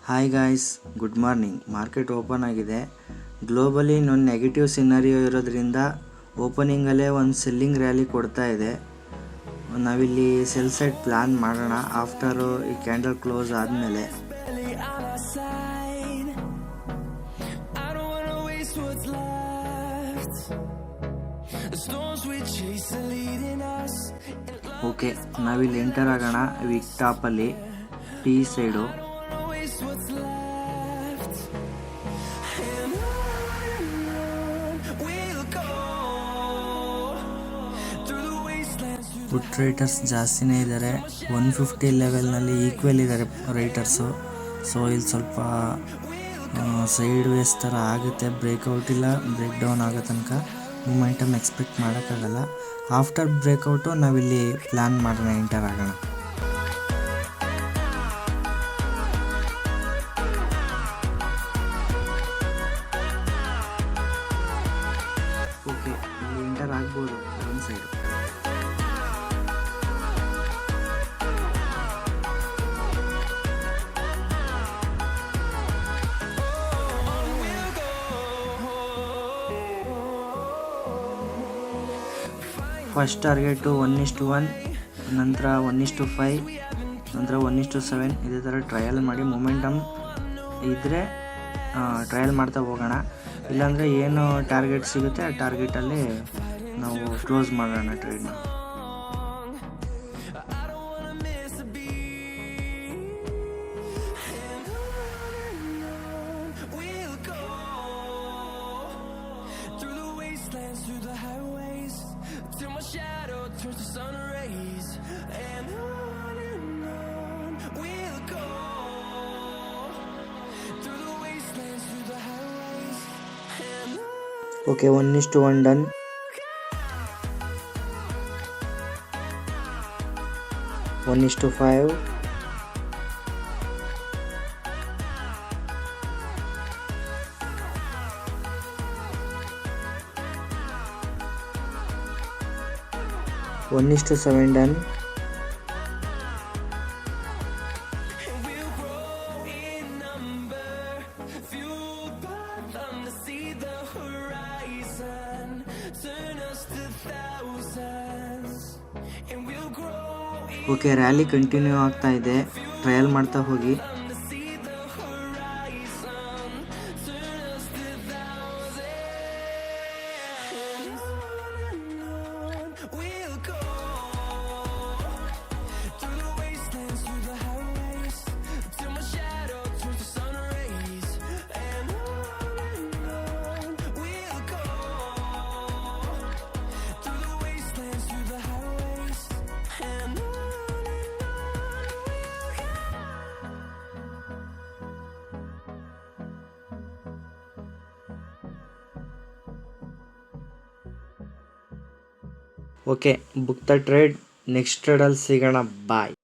Hi guys, good morning. Market open ಆಗಿದೆ. Globally ಒಂದು negative scenario ಇರೋದ್ರಿಂದ ಓಪನಿಂಗಲ್ಲೇ ಒಂದು ಸೆಲ್ಲಿಂಗ್ ರ್ಯಾಲಿ ಕೊಡ್ತಾ ಇದೆ. ನಾವಿಲ್ಲಿ ಸೆಲ್ ಸೈಡ್ ಪ್ಲ್ಯಾನ್ ಮಾಡೋಣ ಆಫ್ಟರು ಈ ಕ್ಯಾಂಡಲ್ ಕ್ಲೋಸ್ ಆದಮೇಲೆ. ಓಕೆ, ನಾವಿಲ್ಲಿ ಎಂಟರ್ ಆಗೋಣ ವೀಕ್ ಟಾಪಲ್ಲಿ ಟೀ ಸೈಡು. ಫುಟ್ ರೈಟರ್ಸ್ ಜಾಸ್ತಿನೇ ಇದ್ದಾರೆ. 150 ಲೆವೆಲ್ನಲ್ಲಿ ಈಕ್ವಲ್ ಇದ್ದಾರೆ ರೈಟರ್ಸು. ಸೊ ಇಲ್ಲಿ ಸ್ವಲ್ಪ ಸೈಡ್ ವೇಸ್ ಥರ ಆಗುತ್ತೆ. ಬ್ರೇಕ್ಔಟ್ ಇಲ್ಲ ಬ್ರೇಕ್ ಡೌನ್ ಆಗೋ ತನಕ ಮೂಮೆಂಟಮ್ ಎಕ್ಸ್ಪೆಕ್ಟ್ ಮಾಡೋಕ್ಕಾಗಲ್ಲ. ಆಫ್ಟರ್ ಬ್ರೇಕ್ಔಟು ನಾವಿಲ್ಲಿ ಪ್ಲ್ಯಾನ್ ಮಾಡೋಣ, ಎಂಟರ್ ಆಗೋಣ. ಓಕೆ, ಇಲ್ಲಿ ಎಂಟರ್ ಆಗ್ಬೋದು ಒಂದು ಸೈಡು. ಫಸ್ಟ್ ಟಾರ್ಗೆಟು 1:1, ನಂತರ 1:5, ನಂತರ 1:7. ಇದೇ ಥರ ಟ್ರಯಲ್ ಮಾಡಿ ಮೊಮೆಂಟಮ್ ಇದ್ದರೆ ಟ್ರಯಲ್ ಮಾಡ್ತಾ ಹೋಗೋಣ. ಇಲ್ಲಾಂದರೆ ಏನು ಟಾರ್ಗೆಟ್ ಸಿಗುತ್ತೆ ಆ ಟಾರ್ಗೆಟಲ್ಲಿ ನಾವು ಕ್ಲೋಸ್ ಮಾಡೋಣ ಟ್ರೇಡ್ನ. Okay, 1:1 done. 1:5. 1:7 done. 'Okay, rally continue ಆಗ್ತಾ ಇದೆ. ಟ್ರಯಲ್ ಮಾಡ್ತಾ ಹೋಗಿ. Okay, book the trade. Next ಟ್ರೇಡಲ್ಲಿ ಸಿಗೋಣ. ಬಾಯ್.